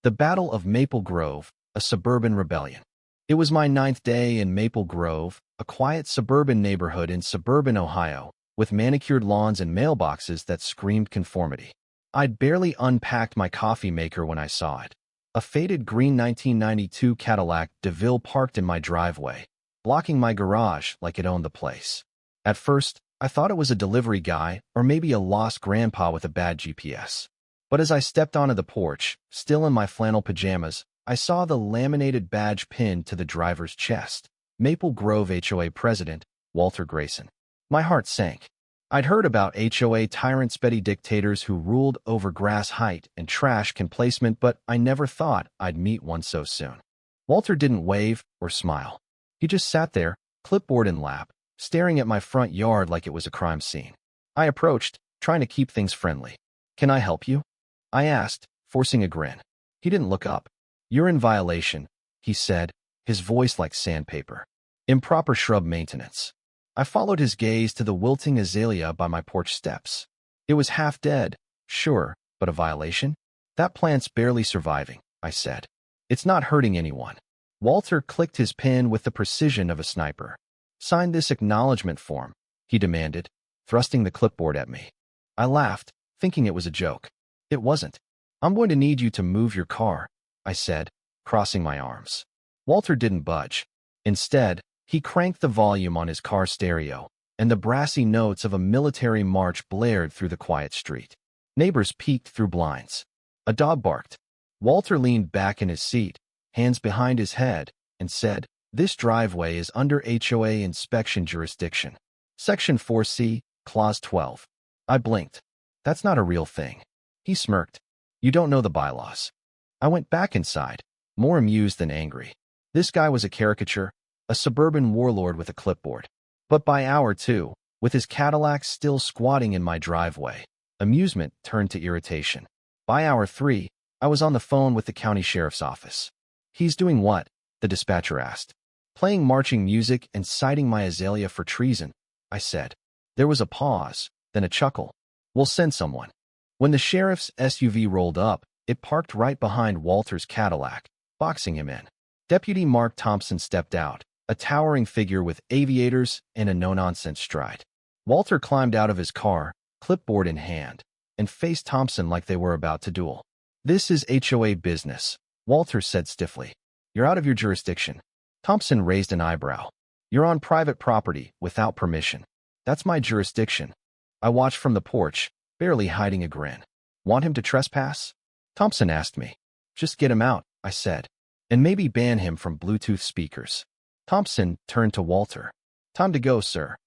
The Battle of Maple Grove, a suburban rebellion. It was my 9th day in Maple Grove, a quiet suburban neighborhood in suburban Ohio, with manicured lawns and mailboxes that screamed conformity. I'd barely unpacked my coffee maker when I saw it. A faded green 1992 Cadillac DeVille parked in my driveway, blocking my garage like it owned the place. At first, I thought it was a delivery guy or maybe a lost grandpa with a bad GPS. But as I stepped onto the porch, still in my flannel pajamas, I saw the laminated badge pinned to the driver's chest. Maple Grove HOA President, Walter Grayson. My heart sank. I'd heard about HOA tyrants, petty dictators who ruled over grass height and trash can placement, but I never thought I'd meet one so soon. Walter didn't wave or smile. He just sat there, clipboard in lap, staring at my front yard like it was a crime scene. I approached, trying to keep things friendly. "Can I help you?" I asked, forcing a grin. He didn't look up. "You're in violation," he said, his voice like sandpaper. "Improper shrub maintenance." I followed his gaze to the wilting azalea by my porch steps. It was half dead, sure, but a violation? "That plant's barely surviving," I said. "It's not hurting anyone." Walter clicked his pen with the precision of a sniper. "Sign this acknowledgement form," he demanded, thrusting the clipboard at me. I laughed, thinking it was a joke. It wasn't. "I'm going to need you to move your car," I said, crossing my arms. Walter didn't budge. Instead, he cranked the volume on his car stereo, and the brassy notes of a military march blared through the quiet street. Neighbors peeked through blinds. A dog barked. Walter leaned back in his seat, hands behind his head, and said, "This driveway is under HOA inspection jurisdiction. Section 4C, Clause 12. I blinked. "That's not a real thing." He smirked. "You don't know the bylaws." I went back inside, more amused than angry. This guy was a caricature, a suburban warlord with a clipboard. But by hour 2, with his Cadillac still squatting in my driveway, amusement turned to irritation. By hour 3, I was on the phone with the county sheriff's office. "He's doing what?" the dispatcher asked. "Playing marching music and citing my azalea for treason," I said. There was a pause, then a chuckle. "We'll send someone." When the sheriff's SUV rolled up, it parked right behind Walter's Cadillac, boxing him in. Deputy Mark Thompson stepped out, a towering figure with aviators and a no-nonsense stride. Walter climbed out of his car, clipboard in hand, and faced Thompson like they were about to duel. "This is HOA business," Walter said stiffly. "You're out of your jurisdiction." Thompson raised an eyebrow. "You're on private property, without permission." "That's my jurisdiction." I watched from the porch, barely hiding a grin. "Want him to trespass?" Thompson asked me. "Just get him out," I said, "and maybe ban him from Bluetooth speakers." Thompson turned to Walter. "Time to go, sir."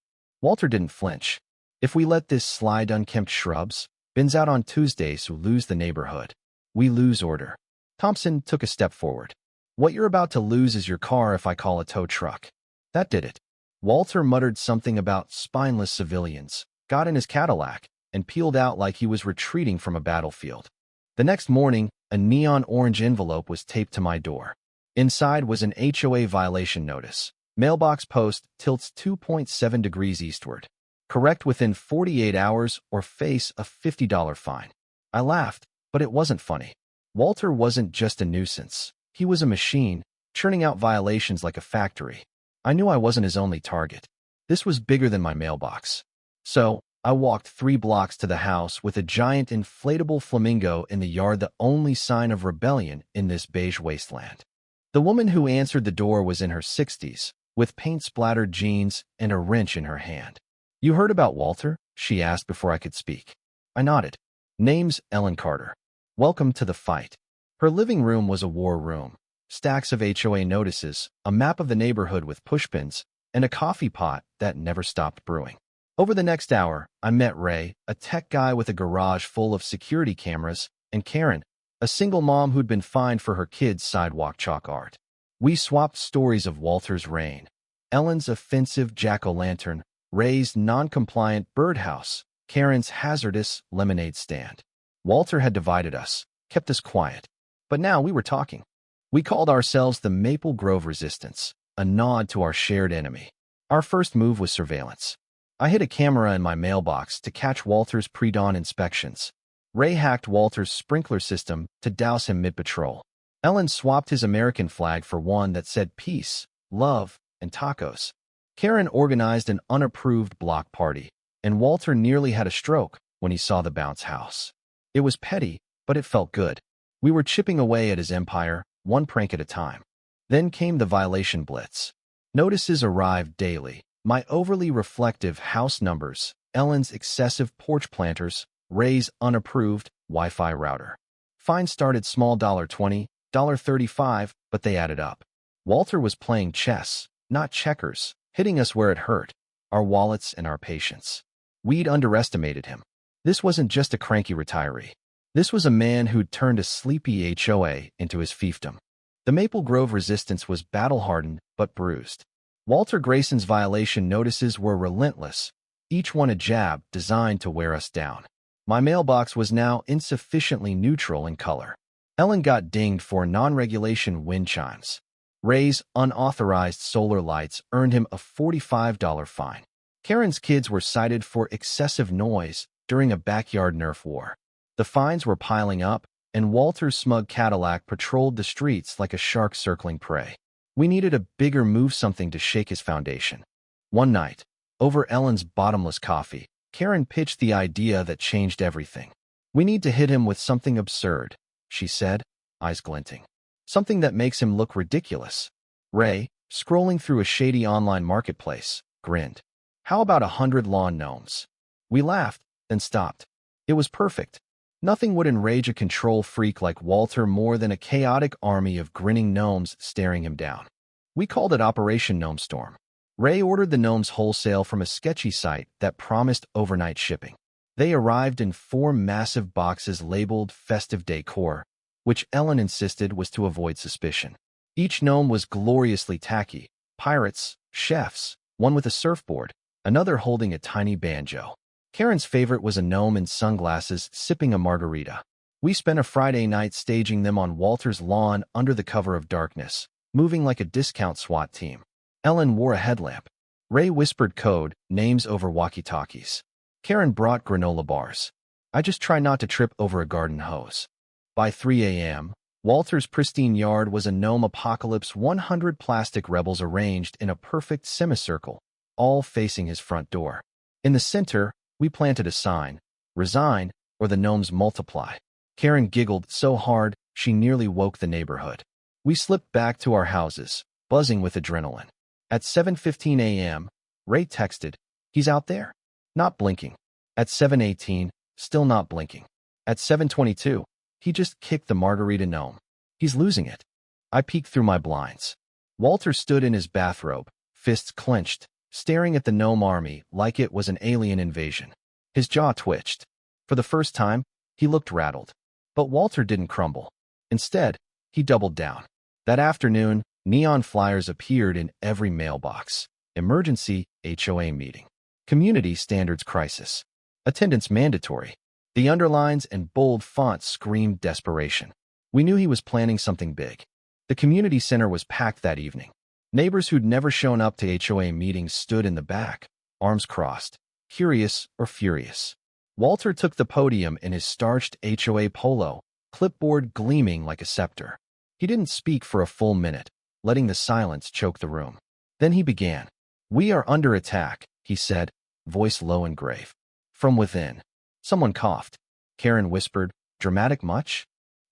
Walter didn't flinch. "If we let this slide unkempt shrubs, bins out on Tuesdays who lose the neighborhood. We lose order." Thompson took a step forward. "What you're about to lose is your car if I call a tow truck." That did it. Walter muttered something about spineless civilians, got in his Cadillac, and peeled out like he was retreating from a battlefield. The next morning, a neon orange envelope was taped to my door. Inside was an HOA violation notice. Mailbox post tilts 2.7 degrees eastward. Correct within 48 hours or face a $50 fine. I laughed, but it wasn't funny. Walter wasn't just a nuisance. He was a machine, churning out violations like a factory. I knew I wasn't his only target. This was bigger than my mailbox. So, I walked 3 blocks to the house with a giant inflatable flamingo in the yard, the only sign of rebellion in this beige wasteland. The woman who answered the door was in her 60s, with paint-splattered jeans and a wrench in her hand. "You heard about Walter?" she asked before I could speak. I nodded. "Name's Ellen Carter. Welcome to the fight." Her living room was a war room. Stacks of HOA notices, a map of the neighborhood with pushpins, and a coffee pot that never stopped brewing. Over the next hour, I met Ray, a tech guy with a garage full of security cameras, and Karen, a single mom who'd been fined for her kids' sidewalk chalk art. We swapped stories of Walter's reign. Ellen's offensive jack-o'-lantern, Ray's non-compliant birdhouse, Karen's hazardous lemonade stand. Walter had divided us, kept us quiet. But now we were talking. We called ourselves the Maple Grove Resistance, a nod to our shared enemy. Our first move was surveillance. I hid a camera in my mailbox to catch Walter's pre-dawn inspections. Ray hacked Walter's sprinkler system to douse him mid-patrol. Ellen swapped his American flag for one that said peace, love, and tacos. Karen organized an unapproved block party, and Walter nearly had a stroke when he saw the bounce house. It was petty, but it felt good. We were chipping away at his empire, one prank at a time. Then came the violation blitz. Notices arrived daily. My overly reflective house numbers, Ellen's excessive porch planters, Ray's unapproved Wi-Fi router. Fines started small $20, $35, but they added up. Walter was playing chess, not checkers, hitting us where it hurt, our wallets and our patience. We'd underestimated him. This wasn't just a cranky retiree. This was a man who'd turned a sleepy HOA into his fiefdom. The Maple Grove resistance was battle-hardened but bruised. Walter Grayson's violation notices were relentless, each one a jab designed to wear us down. My mailbox was now insufficiently neutral in color. Ellen got dinged for non-regulation wind chimes. Ray's unauthorized solar lights earned him a $45 fine. Karen's kids were cited for excessive noise during a backyard Nerf war. The fines were piling up, and Walter's smug Cadillac patrolled the streets like a shark circling prey. We needed a bigger move, something to shake his foundation. One night, over Ellen's bottomless coffee, Karen pitched the idea that changed everything. "We need to hit him with something absurd," she said, eyes glinting. "Something that makes him look ridiculous." Ray, scrolling through a shady online marketplace, grinned. "How about 100 lawn gnomes?" We laughed, then stopped. It was perfect. Nothing would enrage a control freak like Walter more than a chaotic army of grinning gnomes staring him down. We called it Operation Gnome Storm. Ray ordered the gnomes wholesale from a sketchy site that promised overnight shipping. They arrived in 4 massive boxes labeled festive decor, which Ellen insisted was to avoid suspicion. Each gnome was gloriously tacky: pirates, chefs, one with a surfboard, another holding a tiny banjo. Karen's favorite was a gnome in sunglasses sipping a margarita. We spent a Friday night staging them on Walter's lawn under the cover of darkness, moving like a discount SWAT team. Ellen wore a headlamp. Ray whispered code names over walkie-talkies. Karen brought granola bars. I just try not to trip over a garden hose. By 3 a.m., Walter's pristine yard was a gnome apocalypse. 100 plastic rebels arranged in a perfect semicircle, all facing his front door. In the center, we planted a sign: "Resign, or the gnomes multiply." Karen giggled so hard she nearly woke the neighborhood. We slipped back to our houses, buzzing with adrenaline. At 7:15 a.m., Ray texted, "He's out there." Not blinking. At 7:18, still not blinking. At 7:22, he just kicked the margarita gnome. He's losing it. I peeked through my blinds. Walter stood in his bathrobe, fists clenched, staring at the gnome army like it was an alien invasion. His jaw twitched. For the first time, he looked rattled. But Walter didn't crumble. Instead, he doubled down. That afternoon, neon flyers appeared in every mailbox. Emergency HOA meeting. Community standards crisis. Attendance mandatory. The underlines and bold fonts screamed desperation. We knew he was planning something big. The community center was packed that evening. Neighbors who'd never shown up to HOA meetings stood in the back, arms crossed, curious or furious. Walter took the podium in his starched HOA polo, clipboard gleaming like a scepter. He didn't speak for a full minute, letting the silence choke the room. Then he began. "We are under attack," he said, voice low and grave. From within. Someone coughed. Karen whispered, "Dramatic much?"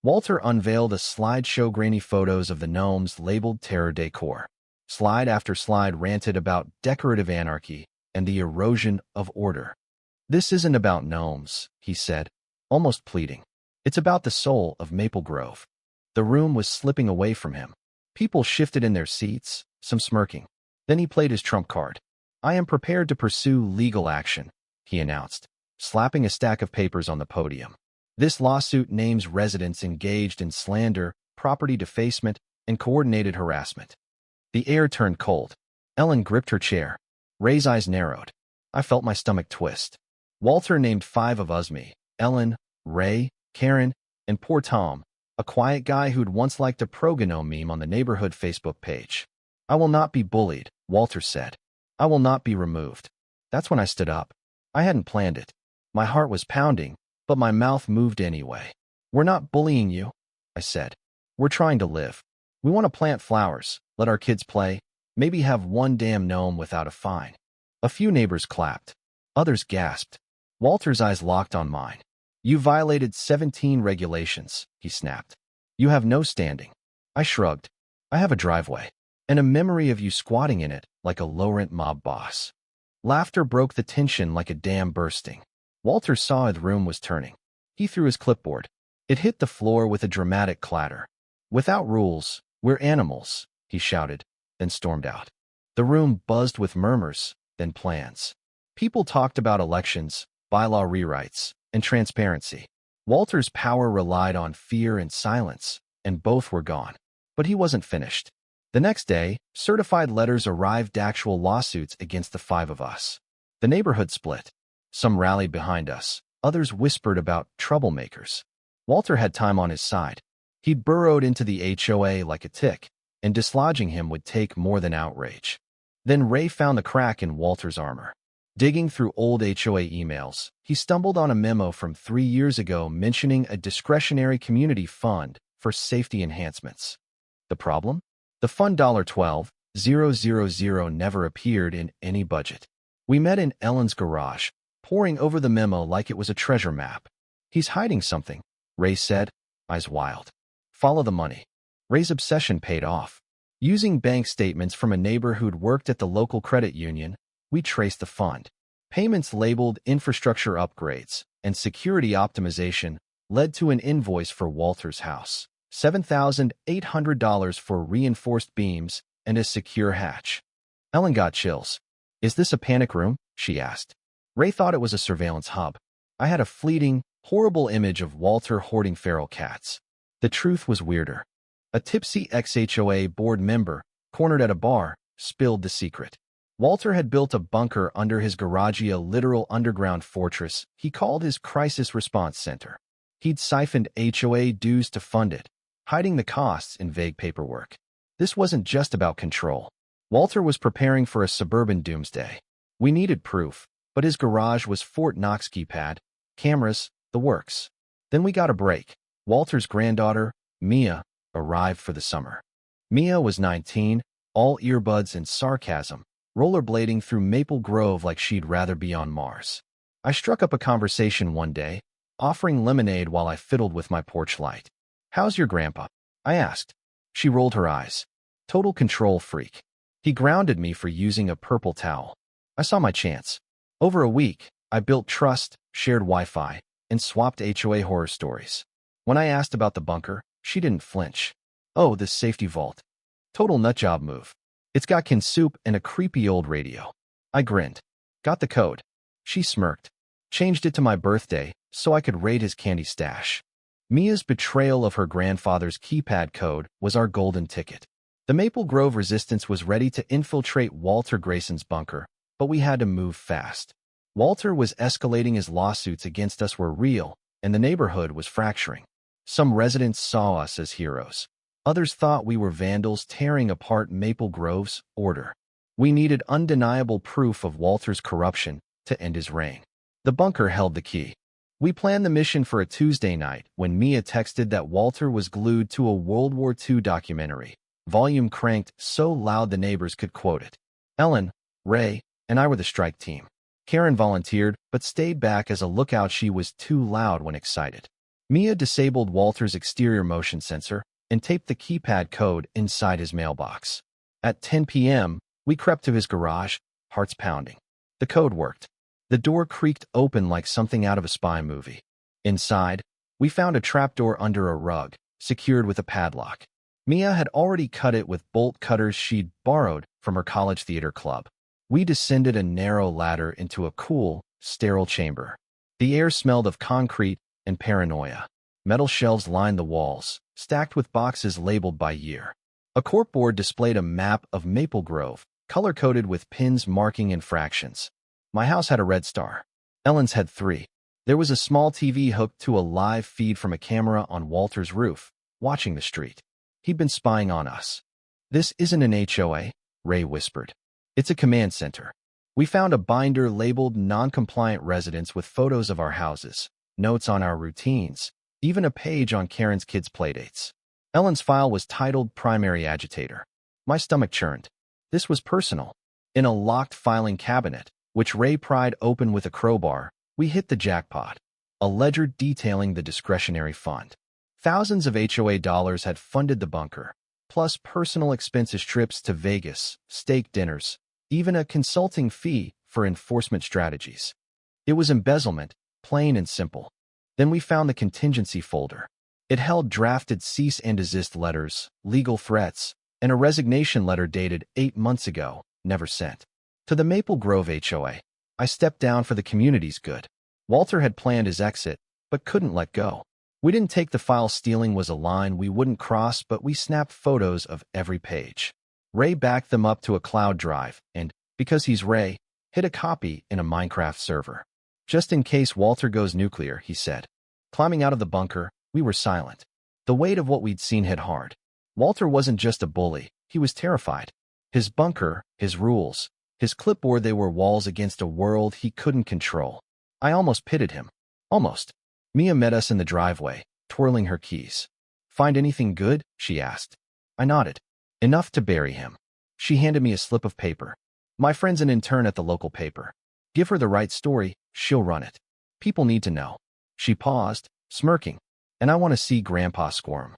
Walter unveiled a slideshow, grainy photos of the gnomes labeled terror decor. Slide after slide ranted about decorative anarchy and the erosion of order. "This isn't about gnomes," he said, almost pleading. "It's about the soul of Maple Grove." The room was slipping away from him. People shifted in their seats, some smirking. Then he played his trump card. "I am prepared to pursue legal action," he announced, slapping a stack of papers on the podium. "This lawsuit names residents engaged in slander, property defacement, and coordinated harassment." The air turned cold. Ellen gripped her chair. Ray's eyes narrowed. I felt my stomach twist. Walter named 5 of us: me, Ellen, Ray, Karen, and poor Tom, a quiet guy who'd once liked a pro-gnome meme on the neighborhood Facebook page. "I will not be bullied," Walter said. "I will not be removed." That's when I stood up. I hadn't planned it. My heart was pounding, but my mouth moved anyway. "We're not bullying you," I said. "We're trying to live. We want to plant flowers, let our kids play, maybe have one damn gnome without a fine." A few neighbors clapped. Others gasped. Walter's eyes locked on mine. "You violated 17 regulations," he snapped. "You have no standing." I shrugged. "I have a driveway, and a memory of you squatting in it like a low-rent mob boss." Laughter broke the tension like a dam bursting. Walter saw the room was turning. He threw his clipboard. It hit the floor with a dramatic clatter. "Without rules, we're animals," he shouted, then stormed out. The room buzzed with murmurs, then plans. People talked about elections, bylaw rewrites, and transparency. Walter's power relied on fear and silence, and both were gone. But he wasn't finished. The next day, certified letters arrived, actual lawsuits against the 5 of us. The neighborhood split. Some rallied behind us. Others whispered about troublemakers. Walter had time on his side. He'd burrowed into the HOA like a tick, and dislodging him would take more than outrage. Then Ray found the crack in Walter's armor. Digging through old HOA emails, he stumbled on a memo from 3 years ago mentioning a discretionary community fund for safety enhancements. The problem? The fund $12,000 never appeared in any budget. We met in Ellen's garage, poring over the memo like it was a treasure map. "He's hiding something," Ray said, eyes wild. "Follow the money." Ray's obsession paid off. Using bank statements from a neighbor who'd worked at the local credit union, we traced the fund. Payments labeled infrastructure upgrades and security optimization led to an invoice for Walter's house. $7,800 for reinforced beams and a secure hatch. Ellen got chills. "Is this a panic room?" she asked. Ray thought it was a surveillance hub. I had a fleeting, horrible image of Walter hoarding feral cats. The truth was weirder. A tipsy ex-HOA board member, cornered at a bar, spilled the secret. Walter had built a bunker under his garage, a literal underground fortress he called his crisis response center. He'd siphoned HOA dues to fund it, hiding the costs in vague paperwork. This wasn't just about control. Walter was preparing for a suburban doomsday. We needed proof, but his garage was Fort Knox, keypad, cameras, the works. Then we got a break. Walter's granddaughter, Mia, arrived for the summer. Mia was 19, all earbuds and sarcasm, rollerblading through Maple Grove like she'd rather be on Mars. I struck up a conversation one day, offering lemonade while I fiddled with my porch light. "How's your grandpa?" I asked. She rolled her eyes. "Total control freak. He grounded me for using a purple towel." I saw my chance. Over a week, I built trust, shared Wi-Fi, and swapped HOA horror stories. When I asked about the bunker, she didn't flinch. "Oh, this safety vault. Total nutjob move. It's got kin soup and a creepy old radio." I grinned. "Got the code." She smirked. "Changed it to my birthday so I could raid his candy stash." Mia's betrayal of her grandfather's keypad code was our golden ticket. The Maple Grove resistance was ready to infiltrate Walter Grayson's bunker, but we had to move fast. Walter was escalating. His lawsuits against us were real, and the neighborhood was fracturing. Some residents saw us as heroes. Others thought we were vandals tearing apart Maple Grove's order. We needed undeniable proof of Walter's corruption to end his reign. The bunker held the key. We planned the mission for a Tuesday night when Mia texted that Walter was glued to a World War II documentary, volume cranked so loud the neighbors could quote it. Ellen, Ray, and I were the strike team. Karen volunteered, but stayed back as a lookout. She was too loud when excited. Mia disabled Walter's exterior motion sensor and taped the keypad code inside his mailbox. At 10 p.m., we crept to his garage, hearts pounding. The code worked. The door creaked open like something out of a spy movie. Inside, we found a trapdoor under a rug, secured with a padlock. Mia had already cut it with bolt cutters she'd borrowed from her college theater club. We descended a narrow ladder into a cool, sterile chamber. The air smelled of concrete and paranoia. Metal shelves lined the walls, stacked with boxes labeled by year. A corkboard displayed a map of Maple Grove, color-coded with pins marking infractions. My house had a red star. Ellen's had 3. There was a small TV hooked to a live feed from a camera on Walter's roof, watching the street. He'd been spying on us. "This isn't an HOA," Ray whispered. "It's a command center." We found a binder labeled non-compliant residents with photos of our houses. notes on our routines, even a page on Karen's kids' playdates. Ellen's file was titled Primary Agitator. My stomach churned. This was personal. In a locked filing cabinet, which Ray pried open with a crowbar, we hit the jackpot. A ledger detailing the discretionary fund. Thousands of HOA dollars had funded the bunker, plus personal expenses, trips to Vegas, steak dinners, even a consulting fee for enforcement strategies. It was embezzlement, plain and simple. Then we found the contingency folder. It held drafted cease and desist letters, legal threats, and a resignation letter dated 8 months ago, never sent. To the Maple Grove HOA. I stepped down for the community's good. Walter had planned his exit, but couldn't let go. We didn't take the file. Stealing was a line we wouldn't cross, but we snapped photos of every page. Ray backed them up to a cloud drive and, because he's Ray, hid a copy in a Minecraft server. Just in case Walter goes nuclear, he said. Climbing out of the bunker, we were silent. The weight of what we'd seen hit hard. Walter wasn't just a bully, he was terrified. His bunker, his rules, his clipboard, they were walls against a world he couldn't control. I almost pitied him. Almost. Mia met us in the driveway, twirling her keys. Find anything good? She asked. I nodded. Enough to bury him. She handed me a slip of paper. My friend's an intern at the local paper. Give her the right story, she'll run it. People need to know. She paused, smirking. And I want to see Grandpa squirm.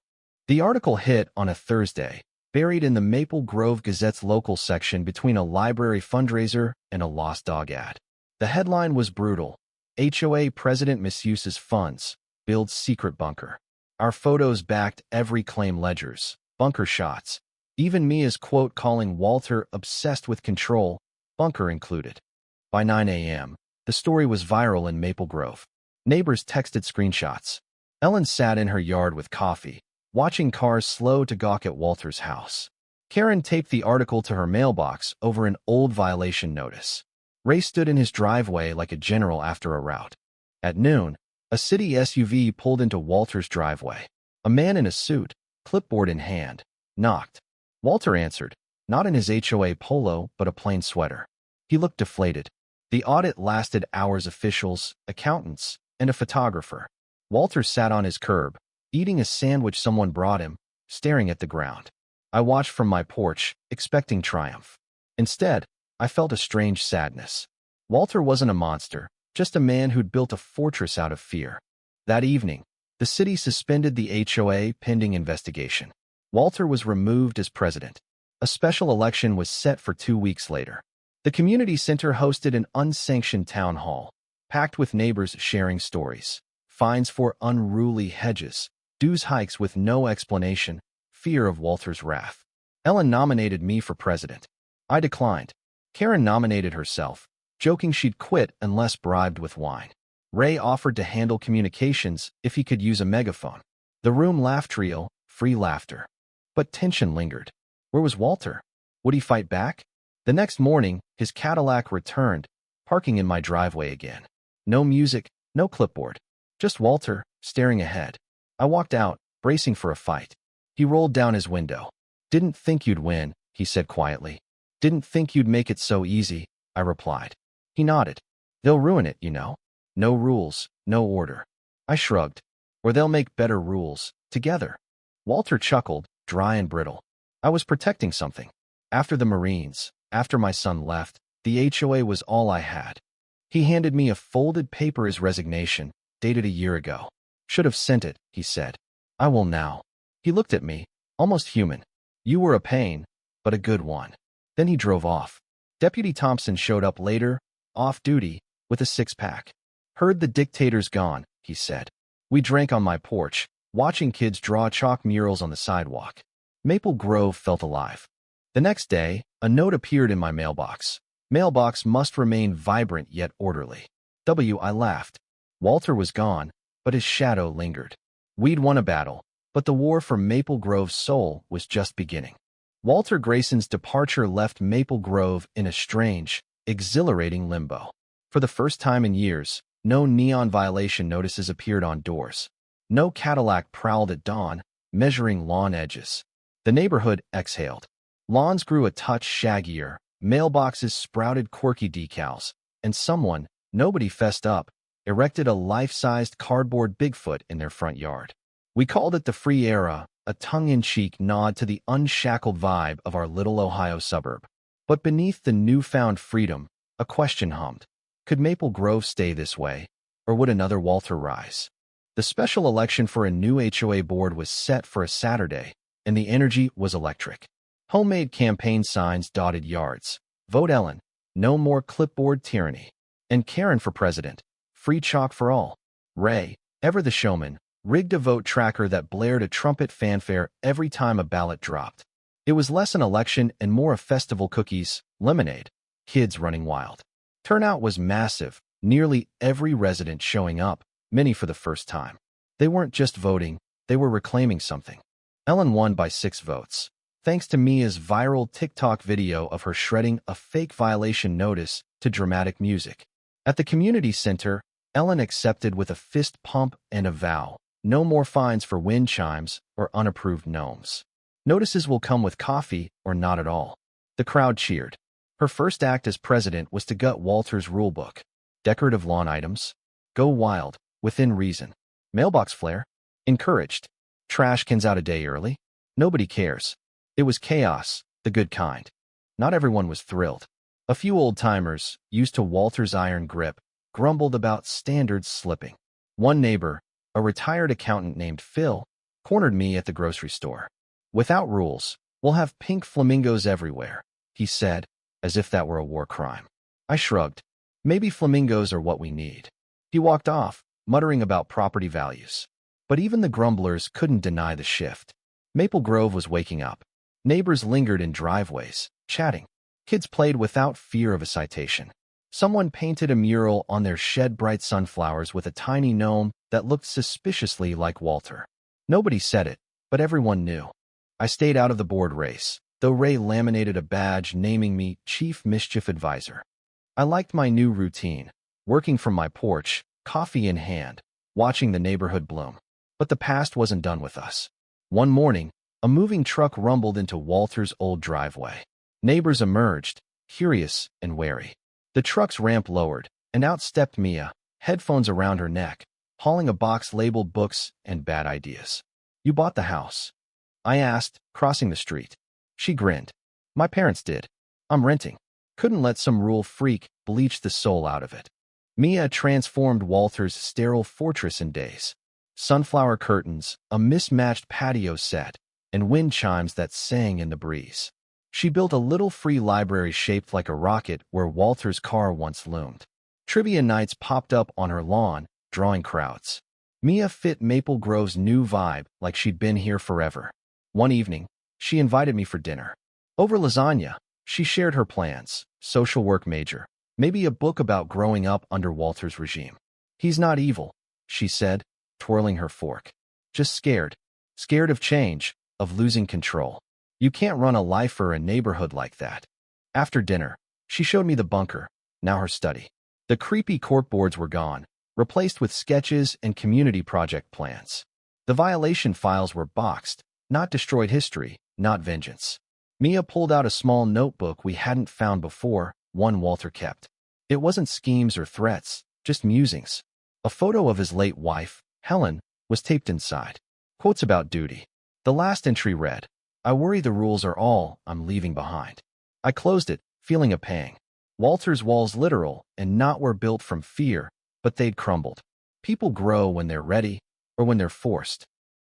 The article hit on a Thursday, buried in the Maple Grove Gazette's local section between a library fundraiser and a lost dog ad. The headline was brutal. HOA president misuses funds, builds secret bunker. Our photos backed every claim, ledgers, bunker shots. Even Mia's quote calling Walter obsessed with control, bunker included. By 9 a.m., the story was viral in Maple Grove. Neighbors texted screenshots. Ellen sat in her yard with coffee, watching cars slow to gawk at Walter's house. Karen taped the article to her mailbox over an old violation notice. Ray stood in his driveway like a general after a rout. At noon, a city SUV pulled into Walter's driveway. A man in a suit, clipboard in hand, knocked. Walter answered, not in his HOA polo, but a plain sweater. He looked deflated. The audit lasted hours. Officials, accountants, and a photographer. Walter sat on his curb, eating a sandwich someone brought him, staring at the ground. I watched from my porch, expecting triumph. Instead, I felt a strange sadness. Walter wasn't a monster, just a man who'd built a fortress out of fear. That evening, the city suspended the HOA pending investigation. Walter was removed as president. A special election was set for 2 weeks later. The community center hosted an unsanctioned town hall, packed with neighbors sharing stories. Fines for unruly hedges, dues hikes with no explanation, fear of Walter's wrath. Ellen nominated me for president. I declined. Karen nominated herself, joking she'd quit unless bribed with wine. Ray offered to handle communications if he could use a megaphone. The room laughed trio, free laughter. But tension lingered. Where was Walter? Would he fight back? The next morning, his Cadillac returned, parking in my driveway again. No music, no clipboard. Just Walter, staring ahead. I walked out, bracing for a fight. He rolled down his window. Didn't think you'd win, he said quietly. Didn't think you'd make it so easy, I replied. He nodded. They'll ruin it, you know. No rules, no order. I shrugged. Or they'll make better rules, together. Walter chuckled, dry and brittle. I was protecting something. After the Marines, after my son left, the HOA was all I had. He handed me a folded paper, his resignation, dated a year ago. Should have sent it, he said. I will now. He looked at me, almost human. You were a pain, but a good one. Then he drove off. Deputy Thompson showed up later, off duty, with a six-pack. Heard the dictator's gone, he said. We drank on my porch, watching kids draw chalk murals on the sidewalk. Maple Grove felt alive. The next day, a note appeared in my mailbox. Mailbox must remain vibrant yet orderly. I laughed. Walter was gone, but his shadow lingered. We'd won a battle, but the war for Maple Grove's soul was just beginning. Walter Grayson's departure left Maple Grove in a strange, exhilarating limbo. For the first time in years, no neon violation notices appeared on doors. No Cadillac prowled at dawn, measuring lawn edges. The neighborhood exhaled. Lawns grew a touch shaggier, mailboxes sprouted quirky decals, and someone, nobody fessed up, erected a life-sized cardboard Bigfoot in their front yard. We called it the Free Era, a tongue-in-cheek nod to the unshackled vibe of our little Ohio suburb. But beneath the newfound freedom, a question hummed. Could Maple Grove stay this way, or would another Walter rise? The special election for a new HOA board was set for a Saturday, and the energy was electric. Homemade campaign signs dotted yards. Vote Ellen. No more clipboard tyranny. And Karen for president. Free chalk for all. Ray, ever the showman, rigged a vote tracker that blared a trumpet fanfare every time a ballot dropped. It was less an election and more a festival: cookies, lemonade, kids running wild. Turnout was massive, nearly every resident showing up, many for the first time. They weren't just voting, they were reclaiming something. Ellen won by 6 votes, thanks to Mia's viral TikTok video of her shredding a fake violation notice to dramatic music. At the community center, Ellen accepted with a fist pump and a vow: no more fines for wind chimes or unapproved gnomes. Notices will come with coffee or not at all. The crowd cheered. Her first act as president was to gut Walter's rulebook. Decorative lawn items. Go wild, within reason. Mailbox flare. Encouraged. Trash cans out a day early. Nobody cares. It was chaos, the good kind. Not everyone was thrilled. A few old-timers, used to Walter's iron grip, grumbled about standards slipping. One neighbor, a retired accountant named Phil, cornered me at the grocery store. "Without rules, we'll have pink flamingos everywhere," he said, as if that were a war crime. I shrugged. Maybe flamingos are what we need. He walked off, muttering about property values. But even the grumblers couldn't deny the shift. Maple Grove was waking up. Neighbors lingered in driveways, chatting. Kids played without fear of a citation. Someone painted a mural on their shed bright sunflowers with a tiny gnome that looked suspiciously like Walter. Nobody said it, but everyone knew. I stayed out of the board race, though Ray laminated a badge naming me Chief Mischief Advisor. I liked my new routine, working from my porch, coffee in hand, watching the neighborhood bloom. But the past wasn't done with us. One morning, a moving truck rumbled into Walter's old driveway. Neighbors emerged, curious and wary. The truck's ramp lowered, and out stepped Mia, headphones around her neck, hauling a box labeled books and bad ideas. "You bought the house?" I asked, crossing the street. She grinned. "My parents did. I'm renting." Couldn't let some rule freak bleach the soul out of it. Mia transformed Walter's sterile fortress in days. Sunflower curtains, a mismatched patio set, and wind chimes that sang in the breeze. She built a little free library shaped like a rocket where Walter's car once loomed. Trivia nights popped up on her lawn, drawing crowds. Mia fit Maple Grove's new vibe like she'd been here forever. One evening, she invited me for dinner. Over lasagna, she shared her plans: social work major, maybe a book about growing up under Walter's regime. "He's not evil," she said, twirling her fork. "Just scared. Scared of change, of losing control. You can't run a life or a neighborhood like that." After dinner, she showed me the bunker, now her study. The creepy corkboards were gone, replaced with sketches and community project plans. The violation files were boxed, not destroyed history, not vengeance. Mia pulled out a small notebook we hadn't found before, one Walter kept. It wasn't schemes or threats, just musings. A photo of his late wife, Helen, was taped inside. Quotes about duty. The last entry read, "I worry the rules are all I'm leaving behind." I closed it, feeling a pang. Walter's walls literal and not were built from fear, but they'd crumbled. People grow when they're ready, or when they're forced.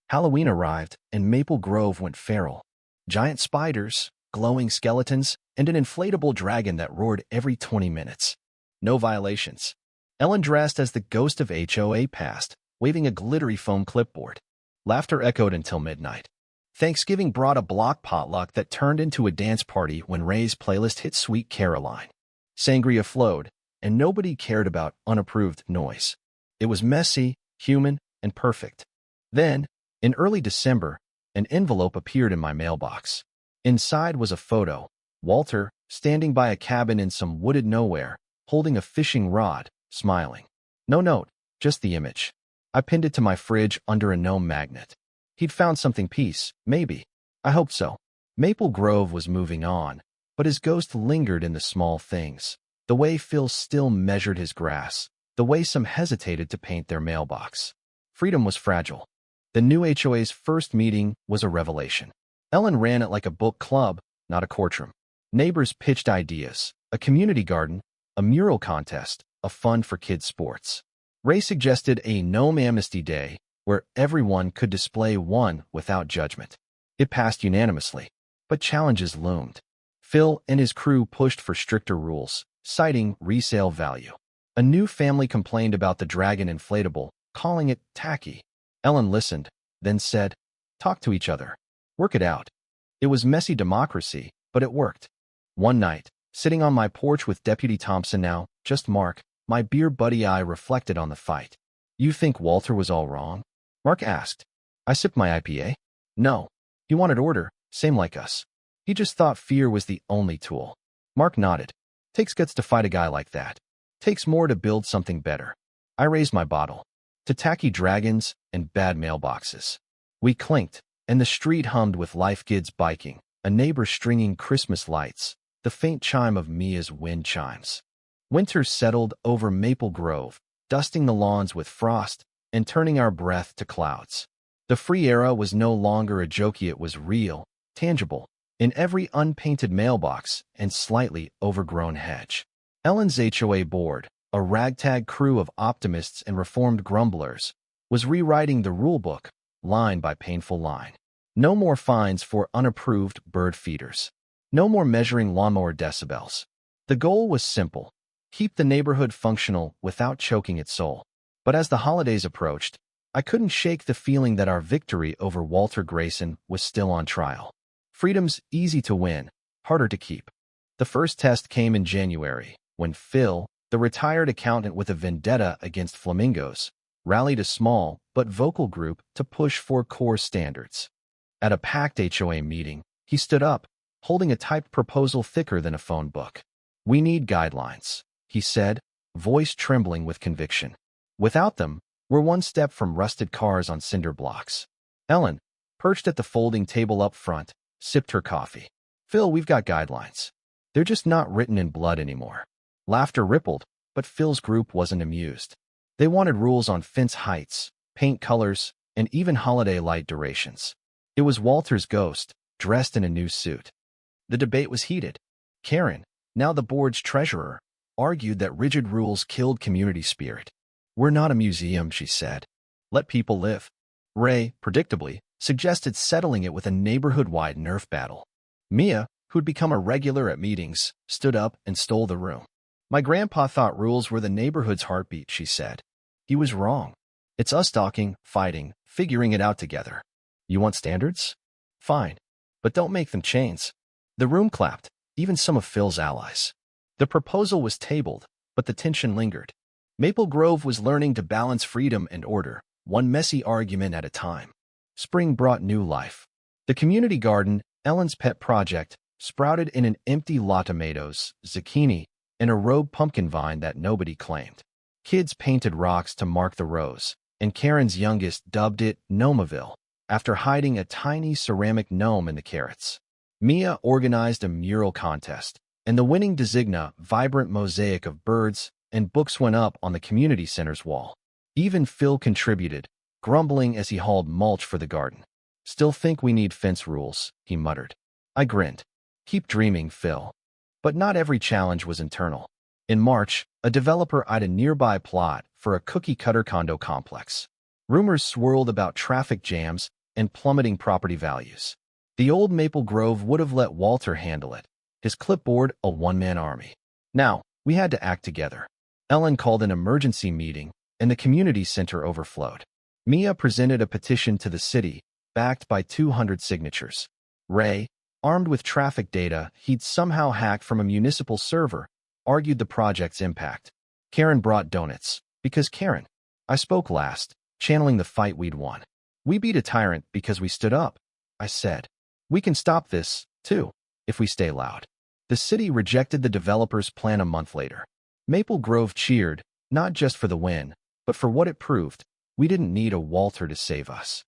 Halloween arrived, and Maple Grove went feral. Giant spiders, glowing skeletons, and an inflatable dragon that roared every 20 minutes. No violations. Ellen dressed as the ghost of HOA passed, waving a glittery foam clipboard. Laughter echoed until midnight. Thanksgiving brought a block potluck that turned into a dance party when Ray's playlist hit Sweet Caroline. Sangria flowed, and nobody cared about unapproved noise. It was messy, human, and perfect. Then, in early December, an envelope appeared in my mailbox. Inside was a photo: Walter, standing by a cabin in some wooded nowhere, holding a fishing rod, smiling. No note, just the image. I pinned it to my fridge under a gnome magnet. He'd found something peace, maybe. I hoped so. Maple Grove was moving on, but his ghost lingered in the small things. The way Phil still measured his grass, the way some hesitated to paint their mailbox. Freedom was fragile. The new HOA's first meeting was a revelation. Ellen ran it like a book club, not a courtroom. Neighbors pitched ideas, a community garden, a mural contest, a fund for kids' sports. Ray suggested a gnome amnesty day where everyone could display one without judgment. It passed unanimously, but challenges loomed. Phil and his crew pushed for stricter rules, citing resale value. A new family complained about the dragon inflatable, calling it tacky. Ellen listened, then said, "Talk to each other. Work it out." It was messy democracy, but it worked. One night, sitting on my porch with Deputy Thompson, now just Mark, my beer buddy, I reflected on the fight. "You think Walter was all wrong?" Mark asked. I sipped my IPA. "No. He wanted order, same like us. He just thought fear was the only tool." Mark nodded. "Takes guts to fight a guy like that. Takes more to build something better." I raised my bottle. To tacky dragons and bad mailboxes. We clinked, and the street hummed with life, kids biking, a neighbor stringing Christmas lights, the faint chime of Mia's wind chimes. Winter settled over Maple Grove, dusting the lawns with frost and turning our breath to clouds. The free era was no longer a jokey, it was real, tangible, in every unpainted mailbox and slightly overgrown hedge. Ellen's HOA board, a ragtag crew of optimists and reformed grumblers, was rewriting the rulebook, line by painful line. No more fines for unapproved bird feeders. No more measuring lawnmower decibels. The goal was simple: keep the neighborhood functional without choking its soul. But as the holidays approached, I couldn't shake the feeling that our victory over Walter Grayson was still on trial. Freedom's easy to win, harder to keep. The first test came in January, when Phil, the retired accountant with a vendetta against flamingos, rallied a small but vocal group to push for core standards. At a packed HOA meeting, he stood up, holding a typed proposal thicker than a phone book. "We need guidelines," he said, voice trembling with conviction. "Without them, we're one step from rusted cars on cinder blocks." Ellen, perched at the folding table up front, sipped her coffee. "Phil, we've got guidelines. They're just not written in blood anymore." Laughter rippled, but Phil's group wasn't amused. They wanted rules on fence heights, paint colors, and even holiday light durations. It was Walter's ghost, dressed in a new suit. The debate was heated. Karen, now the board's treasurer, argued that rigid rules killed community spirit. "We're not a museum," she said. "Let people live." Ray, predictably, suggested settling it with a neighborhood-wide Nerf battle. Mia, who'd become a regular at meetings, stood up and stole the room. "My grandpa thought rules were the neighborhood's heartbeat," she said. He was wrong. It's us talking, fighting, figuring it out together. "You want standards? Fine. But don't make them chains." The room clapped, even some of Phil's allies. The proposal was tabled, but the tension lingered. Maple Grove was learning to balance freedom and order, one messy argument at a time. Spring brought new life. The community garden, Ellen's pet project, sprouted in an empty lot: tomatoes, zucchini, and a rogue pumpkin vine that nobody claimed. Kids painted rocks to mark the rows, and Karen's youngest dubbed it Gnomeville, after hiding a tiny ceramic gnome in the carrots. Mia organized a mural contest, and the winning designa, vibrant mosaic of birds and books, went up on the community center's wall. Even Phil contributed, grumbling as he hauled mulch for the garden. "Still think we need fence rules," he muttered. I grinned. "Keep dreaming, Phil." But not every challenge was internal. In March, a developer eyed a nearby plot for a cookie-cutter condo complex. Rumors swirled about traffic jams and plummeting property values. The old Maple Grove would have let Walter handle it, his clipboard a one-man army. Now, we had to act together. Ellen called an emergency meeting, and the community center overflowed. Mia presented a petition to the city, backed by 200 signatures. Ray, armed with traffic data he'd somehow hacked from a municipal server, argued the project's impact. Karen brought donuts, because Karen. I spoke last, channeling the fight we'd won. "We beat a tyrant because we stood up," I said. "We can stop this, too, if we stay loud." The city rejected the developer's plan a month later. Maple Grove cheered, not just for the win, but for what it proved. We didn't need a Walter to save us.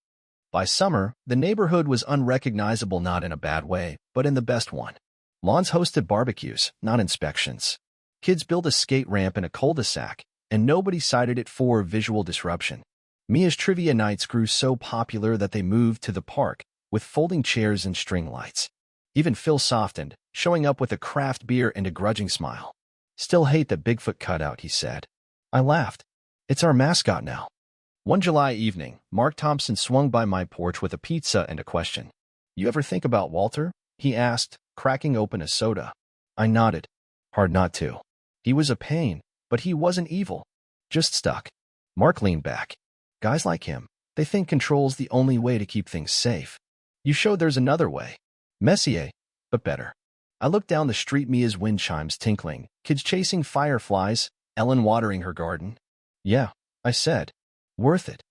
By summer, the neighborhood was unrecognizable, not in a bad way, but in the best one. Lawns hosted barbecues, not inspections. Kids built a skate ramp in a cul-de-sac, and nobody cited it for visual disruption. Mia's trivia nights grew so popular that they moved to the park, with folding chairs and string lights. Even Phil softened, showing up with a craft beer and a grudging smile. "Still hate the Bigfoot cutout," he said. I laughed. "It's our mascot now." One July evening, Mark Thompson swung by my porch with a pizza and a question. "You ever think about Walter?" he asked, cracking open a soda. I nodded. Hard not to. He was a pain, but he wasn't evil. Just stuck. Mark leaned back. "Guys like him, they think control's the only way to keep things safe. You showed there's another way. Messier, but better." I looked down the street, Mia's wind chimes tinkling, kids chasing fireflies, Ellen watering her garden. "Yeah," I said. "Worth it."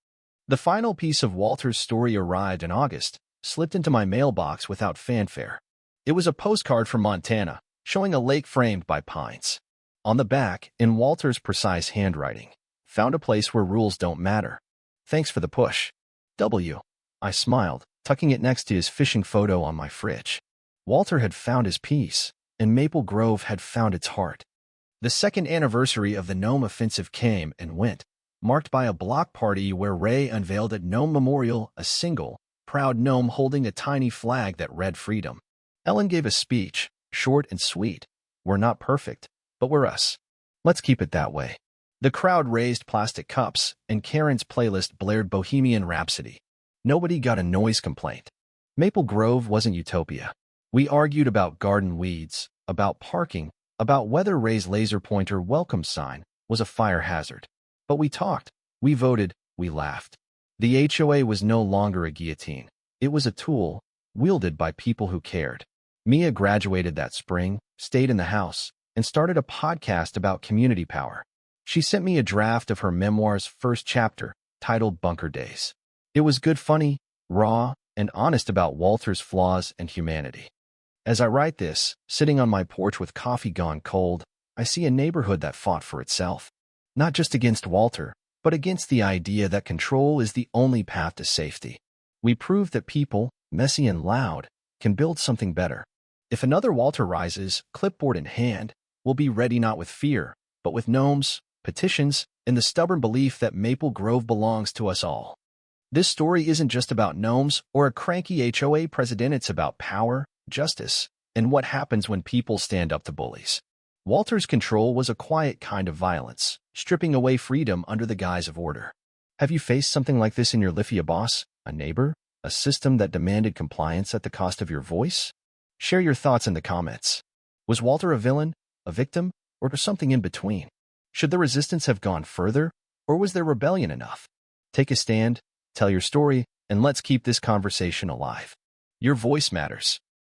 The final piece of Walter's story arrived in August, slipped into my mailbox without fanfare. It was a postcard from Montana, showing a lake framed by pines. On the back, in Walter's precise handwriting, "Found a place where rules don't matter. Thanks for the push. W." I smiled, tucking it next to his fishing photo on my fridge. Walter had found his peace, and Maple Grove had found its heart. The second anniversary of the Gnome Offensive came and went, marked by a block party where Ray unveiled at Gnome Memorial a single, proud gnome holding a tiny flag that read freedom. Ellen gave a speech, short and sweet. "We're not perfect, but we're us. Let's keep it that way." The crowd raised plastic cups, and Karen's playlist blared Bohemian Rhapsody. Nobody got a noise complaint. Maple Grove wasn't utopia. We argued about garden weeds, about parking, about whether Ray's laser pointer welcome sign was a fire hazard. But we talked, we voted, we laughed. The HOA was no longer a guillotine. It was a tool, wielded by people who cared. Mia graduated that spring, stayed in the house, and started a podcast about community power. She sent me a draft of her memoir's first chapter, titled Bunker Days. It was good, funny, raw, and honest about Walter's flaws and humanity. As I write this, sitting on my porch with coffee gone cold, I see a neighborhood that fought for itself. Not just against Walter, but against the idea that control is the only path to safety. We proved that people, messy and loud, can build something better. If another Walter rises, clipboard in hand, we'll be ready not with fear, but with gnomes, petitions, and the stubborn belief that Maple Grove belongs to us all. This story isn't just about gnomes or a cranky HOA president, it's about power, justice, and what happens when people stand up to bullies. Walter's control was a quiet kind of violence, stripping away freedom under the guise of order. Have you faced something like this in your life? A boss, a neighbor, a system that demanded compliance at the cost of your voice? Share your thoughts in the comments. Was Walter a villain, a victim, or something in between? Should the resistance have gone further, or was there rebellion enough? Take a stand, tell your story, and let's keep this conversation alive. Your voice matters.